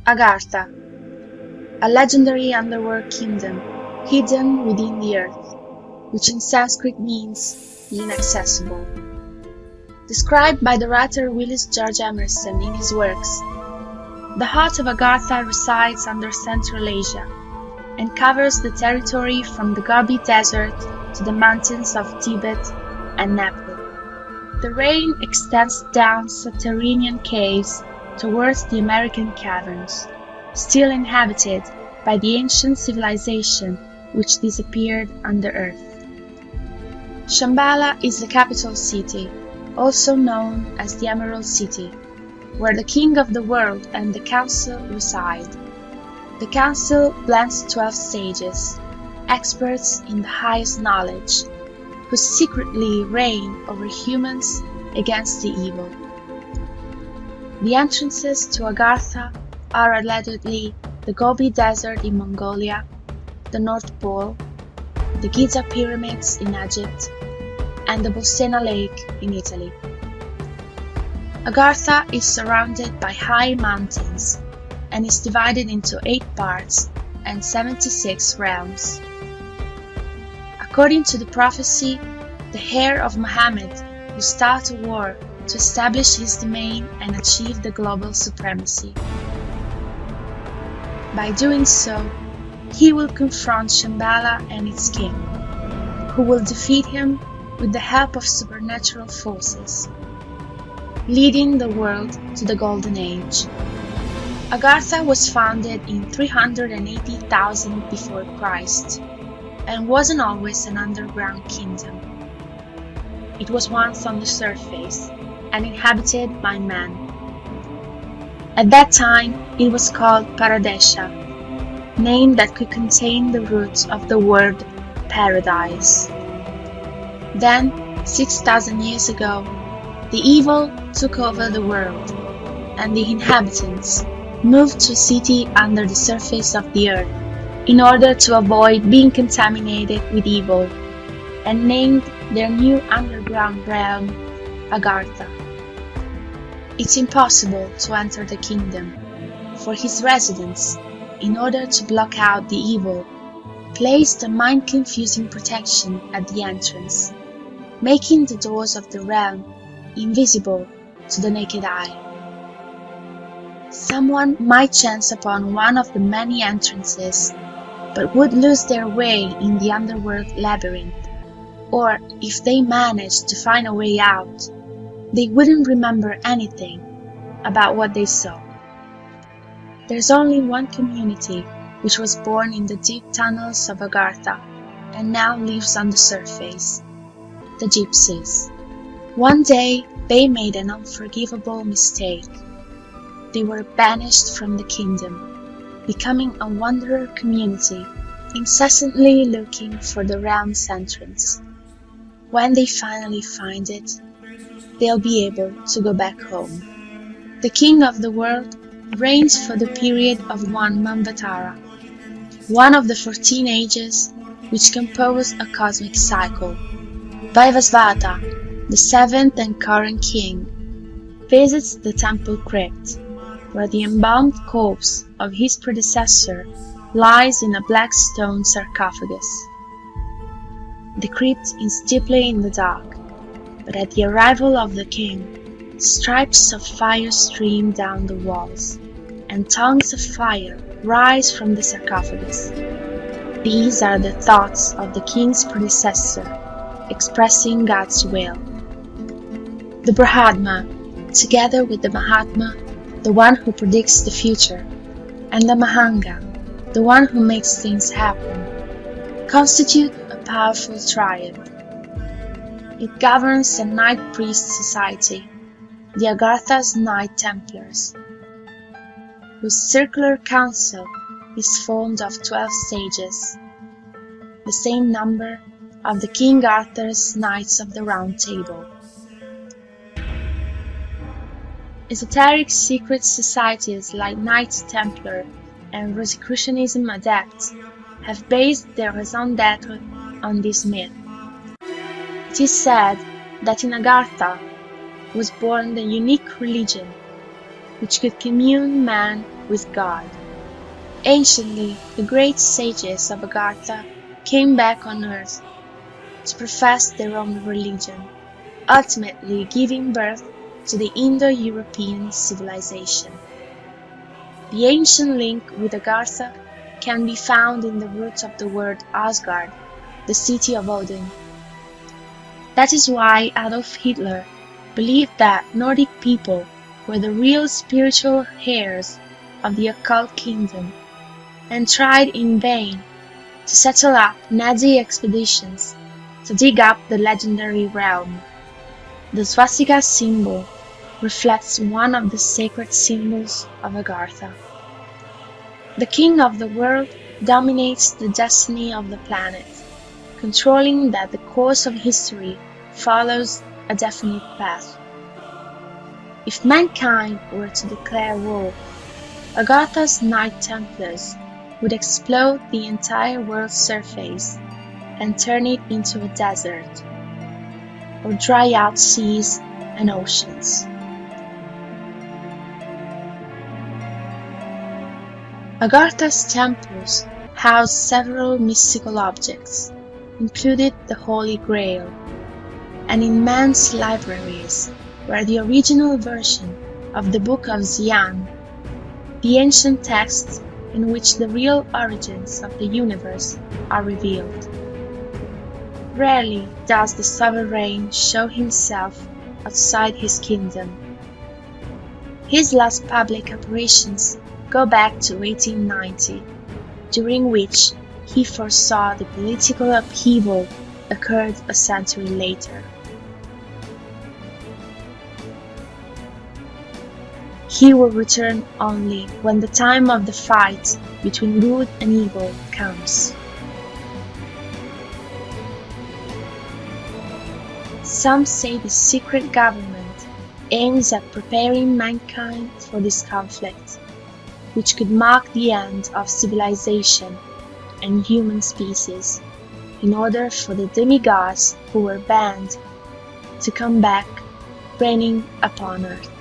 Agartha, a legendary underworld kingdom hidden within the earth, which in Sanskrit means the inaccessible. Described by the writer Willis George Emerson in his works, the heart of Agartha resides under Central Asia and covers the territory from the Gobi Desert to the mountains of Tibet and Nepal. The reign extends down subterranean caves towards the American caverns, still inhabited by the ancient civilization which disappeared under earth. Shambhala is the capital city, also known as the Emerald City, where the King of the World and the Council reside. The Council blends 12 sages, experts in the highest knowledge, who secretly reign over humans against the evil. The entrances to Agartha are allegedly the Gobi Desert in Mongolia, the North Pole, the Giza Pyramids in Egypt, and the Bolsena Lake in Italy. Agartha is surrounded by high mountains and is divided into 8 parts and 76 realms. According to the prophecy, the heir of Muhammad will start a war to establish his domain and achieve the global supremacy. By doing so, he will confront Shambhala and its king, who will defeat him with the help of supernatural forces, leading the world to the Golden Age. Agartha was founded in 380,000 before Christ and wasn't always an underground kingdom. It was once on the surface and inhabited by men. At that time, it was called Paradesha, name that could contain the roots of the word paradise. Then, 6,000 years ago, the evil took over the world, and the inhabitants moved to a city under the surface of the earth in order to avoid being contaminated with evil, and named their new underground realm Agartha. It's impossible to enter the kingdom, for his residents, in order to block out the evil, placed a mind-confusing protection at the entrance, making the doors of the realm invisible to the naked eye. Someone might chance upon one of the many entrances, but would lose their way in the underworld labyrinth, or if they managed to find a way out, they wouldn't remember anything about what they saw. There's only one community which was born in the deep tunnels of Agartha and now lives on the surface: the Gypsies. One day they made an unforgivable mistake. They were banished from the kingdom, becoming a wanderer community, incessantly looking for the realm's entrance. When they finally find it, they'll be able to go back home. The King of the World reigns for the period of one Manvatara, one of the 14 ages which compose a cosmic cycle. Vaivasvata, the 7th and current king, visits the temple crypt, where the embalmed corpse of his predecessor lies in a black stone sarcophagus. The crypt is deeply in the dark, but at the arrival of the king, stripes of fire stream down the walls, and tongues of fire rise from the sarcophagus. These are the thoughts of the king's predecessor, expressing God's will. The Brahma, together with the Mahatma, the one who predicts the future, and the Mahanga, the one who makes things happen, constitute a powerful triad. It governs a Knight Priest society, the Agartha's Knight Templars, whose circular council is formed of 12 sages, the same number of the King Arthur's Knights of the Round Table. Esoteric secret societies like Knights Templar and Rosicrucianism adepts have based their raison d'être on this myth. It is said that in Agartha was born the unique religion which could commune man with God. Anciently, the great sages of Agartha came back on earth to profess their own religion, ultimately giving birth to the Indo-European civilization. The ancient link with Agartha can be found in the roots of the word Asgard, the city of Odin. That is why Adolf Hitler believed that Nordic people were the real spiritual heirs of the occult kingdom, and tried in vain to settle up Nazi expeditions to dig up the legendary realm. The swastika symbol reflects one of the sacred symbols of Agartha. The king of the world dominates the destiny of the planet, controlling that the course of history follows a definite path. If mankind were to declare war, Agartha's Knight Templars would explode the entire world's surface and turn it into a desert, or dry out seas and oceans. Agartha's temples house several mystical objects, including the Holy Grail, and immense libraries where the original version of the Book of Xi'an, the ancient text in which the real origins of the universe are revealed. Rarely does the sovereign show himself outside his kingdom. His last public apparitions go back to 1890, during which he foresaw the political upheaval occurred a century later. He will return only when the time of the fight between good and evil comes. Some say the secret government aims at preparing mankind for this conflict, which could mark the end of civilization and human species, in order for the demigods who were banned to come back reigning upon earth.